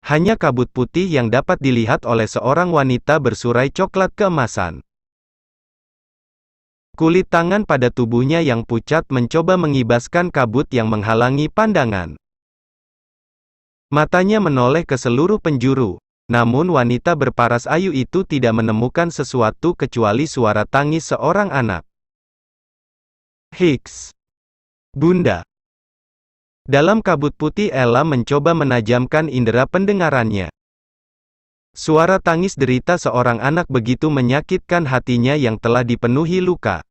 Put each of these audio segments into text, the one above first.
Hanya kabut putih yang dapat dilihat oleh seorang wanita bersurai coklat keemasan. Kulit tangan pada tubuhnya yang pucat mencoba mengibaskan kabut yang menghalangi pandangan. Matanya menoleh ke seluruh penjuru, namun wanita berparas ayu itu tidak menemukan sesuatu kecuali suara tangis seorang anak. Hicks. Bunda. Dalam kabut putih Ella mencoba menajamkan indera pendengarannya. Suara tangis derita seorang anak begitu menyakitkan hatinya yang telah dipenuhi luka.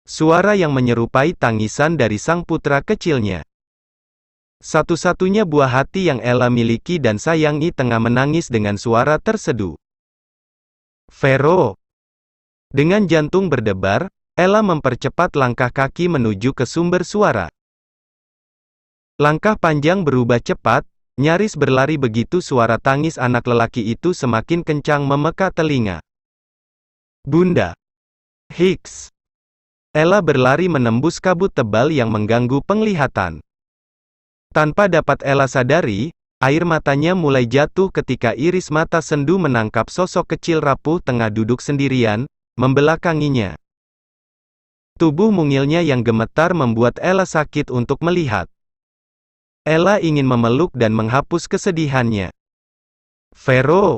Suara yang menyerupai tangisan dari sang putra kecilnya. Satu-satunya buah hati yang Ella miliki dan sayangi tengah menangis dengan suara terseduh. Vero. Dengan jantung berdebar, Ella mempercepat langkah kaki menuju ke sumber suara. Langkah panjang berubah cepat, nyaris berlari begitu suara tangis anak lelaki itu semakin kencang memeka telinga. Bunda. Hicks. Ella berlari menembus kabut tebal yang mengganggu penglihatan. Tanpa dapat Ella sadari, air matanya mulai jatuh ketika iris mata sendu menangkap sosok kecil rapuh tengah duduk sendirian, membelakanginya. Tubuh mungilnya yang gemetar membuat Ella sakit untuk melihat. Ella ingin memeluk dan menghapus kesedihannya. Vero.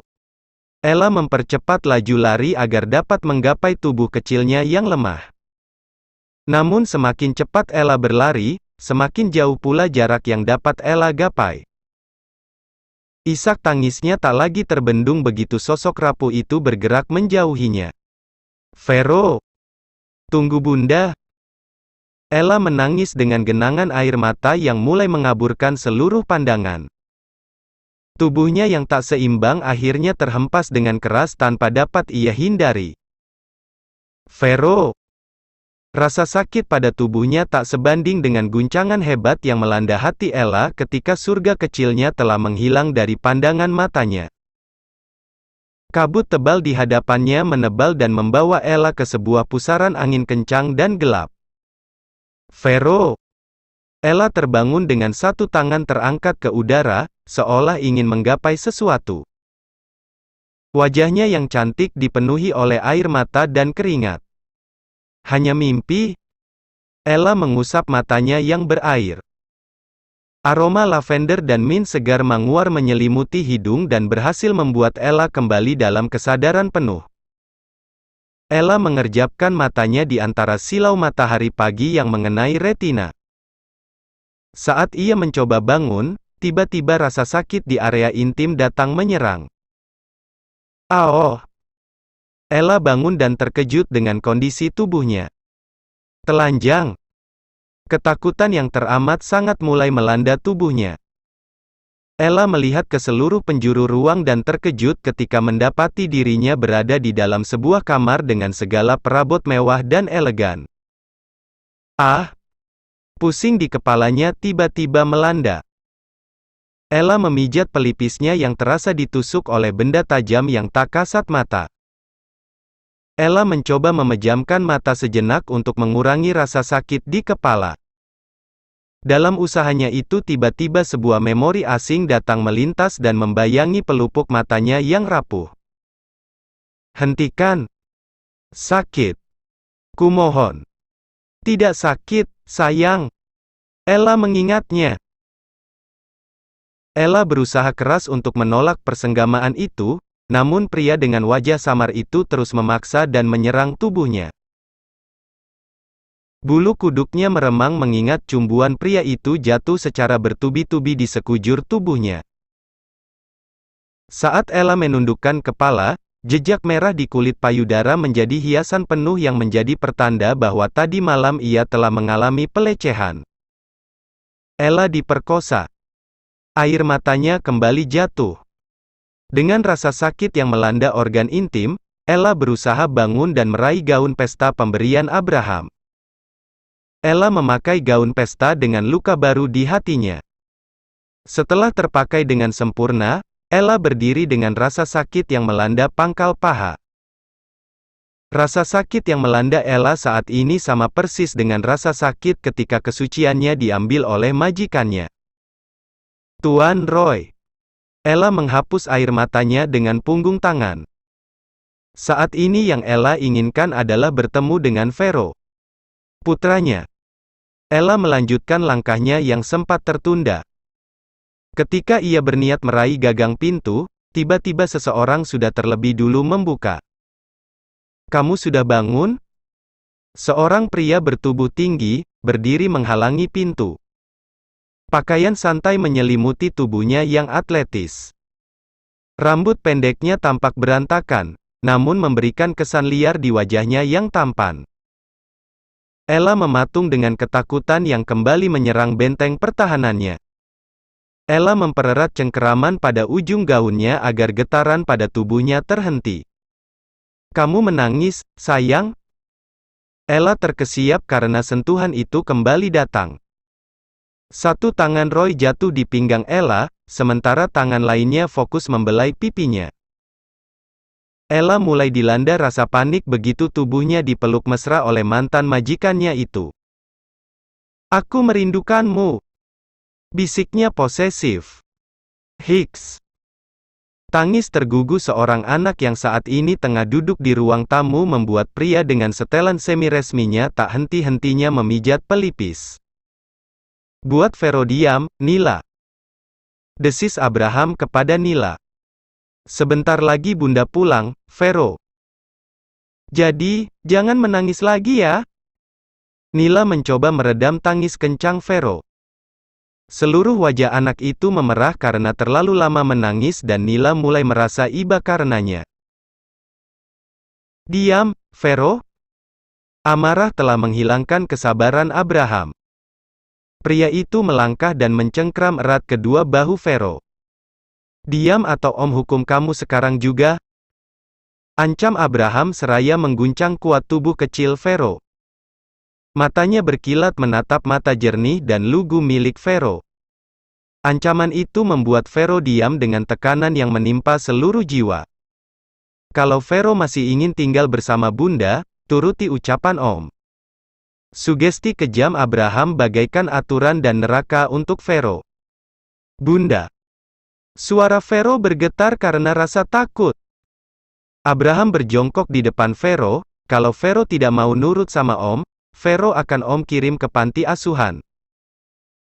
Ella mempercepat laju lari agar dapat menggapai tubuh kecilnya yang lemah. Namun semakin cepat Ella berlari, semakin jauh pula jarak yang dapat Ella gapai. Isak tangisnya tak lagi terbendung begitu sosok rapuh itu bergerak menjauhinya. Vero. Tunggu Bunda. Ella menangis dengan genangan air mata yang mulai mengaburkan seluruh pandangan. Tubuhnya yang tak seimbang akhirnya terhempas dengan keras tanpa dapat ia hindari. Vero. Rasa sakit pada tubuhnya tak sebanding dengan guncangan hebat yang melanda hati Ella ketika surga kecilnya telah menghilang dari pandangan matanya. Kabut tebal di hadapannya menebal dan membawa Ella ke sebuah pusaran angin kencang dan gelap. Vero. Ella terbangun dengan satu tangan terangkat ke udara, seolah ingin menggapai sesuatu. Wajahnya yang cantik dipenuhi oleh air mata dan keringat. Hanya mimpi? Ella mengusap matanya yang berair. Aroma lavender dan mint segar menguar menyelimuti hidung dan berhasil membuat Ella kembali dalam kesadaran penuh. Ella mengerjapkan matanya di antara silau matahari pagi yang mengenai retina. Saat ia mencoba bangun, tiba-tiba rasa sakit di area intim datang menyerang. "Ah, oh!" Ella bangun dan terkejut dengan kondisi tubuhnya. Telanjang. Ketakutan yang teramat sangat mulai melanda tubuhnya. Ella melihat ke seluruh penjuru ruang dan terkejut ketika mendapati dirinya berada di dalam sebuah kamar dengan segala perabot mewah dan elegan. Ah! Pusing di kepalanya tiba-tiba melanda. Ella memijat pelipisnya yang terasa ditusuk oleh benda tajam yang tak kasat mata. Ella mencoba memejamkan mata sejenak untuk mengurangi rasa sakit di kepala. Dalam usahanya itu tiba-tiba sebuah memori asing datang melintas dan membayangi pelupuk matanya yang rapuh. "Hentikan. Sakit. Kumohon." "Tidak sakit, sayang." Ella mengingatnya. Ella berusaha keras untuk menolak persenggamaan itu, namun pria dengan wajah samar itu terus memaksa dan menyerang tubuhnya. Bulu kuduknya meremang mengingat cumbuan pria itu jatuh secara bertubi-tubi di sekujur tubuhnya. Saat Ella menundukkan kepala, jejak merah di kulit payudara menjadi hiasan penuh yang menjadi pertanda bahwa tadi malam ia telah mengalami pelecehan. Ella diperkosa. Air matanya kembali jatuh. Dengan rasa sakit yang melanda organ intim, Ella berusaha bangun dan meraih gaun pesta pemberian Abraham. Ella memakai gaun pesta dengan luka baru di hatinya. Setelah terpakai dengan sempurna, Ella berdiri dengan rasa sakit yang melanda pangkal paha. Rasa sakit yang melanda Ella saat ini sama persis dengan rasa sakit ketika kesuciannya diambil oleh majikannya. "Tuan Roy." Ella menghapus air matanya dengan punggung tangan. Saat ini yang Ella inginkan adalah bertemu dengan Vero, putranya. Ella melanjutkan langkahnya yang sempat tertunda. Ketika ia berniat meraih gagang pintu, tiba-tiba seseorang sudah terlebih dulu membuka. "Kamu sudah bangun?" Seorang pria bertubuh tinggi, berdiri menghalangi pintu. Pakaian santai menyelimuti tubuhnya yang atletis. Rambut pendeknya tampak berantakan, namun memberikan kesan liar di wajahnya yang tampan. Ella mematung dengan ketakutan yang kembali menyerang benteng pertahanannya. Ella mempererat cengkeraman pada ujung gaunnya agar getaran pada tubuhnya terhenti. "Kamu menangis, sayang?" Ella terkesiap karena sentuhan itu kembali datang. Satu tangan Roy jatuh di pinggang Ella, sementara tangan lainnya fokus membelai pipinya. Ella mulai dilanda rasa panik begitu tubuhnya dipeluk mesra oleh mantan majikannya itu. "Aku merindukanmu," bisiknya posesif. "Hicks." Tangis tergugu seorang anak yang saat ini tengah duduk di ruang tamu membuat pria dengan setelan semi-resminya tak henti-hentinya memijat pelipis. "Buat Vero diam, Nila," desis Abraham kepada Nila. "Sebentar lagi Bunda pulang, Vero. Jadi, jangan menangis lagi ya." Nila mencoba meredam tangis kencang Vero. Seluruh wajah anak itu memerah karena terlalu lama menangis dan Nila mulai merasa iba karenanya. "Diam, Vero." Amarah telah menghilangkan kesabaran Abraham. Pria itu melangkah dan mencengkram erat kedua bahu Vero. "Diam atau Om hukum kamu sekarang juga," ancam Abraham seraya mengguncang kuat tubuh kecil Vero. Matanya berkilat menatap mata jernih dan lugu milik Vero. Ancaman itu membuat Vero diam dengan tekanan yang menimpa seluruh jiwa. "Kalau Vero masih ingin tinggal bersama Bunda, turuti ucapan Om." Sugesti kejam Abraham bagaikan aturan dan neraka untuk Vero. "Bunda." Suara Vero bergetar karena rasa takut. Abraham berjongkok di depan Vero. "Kalau Vero tidak mau nurut sama Om, Vero akan Om kirim ke panti asuhan."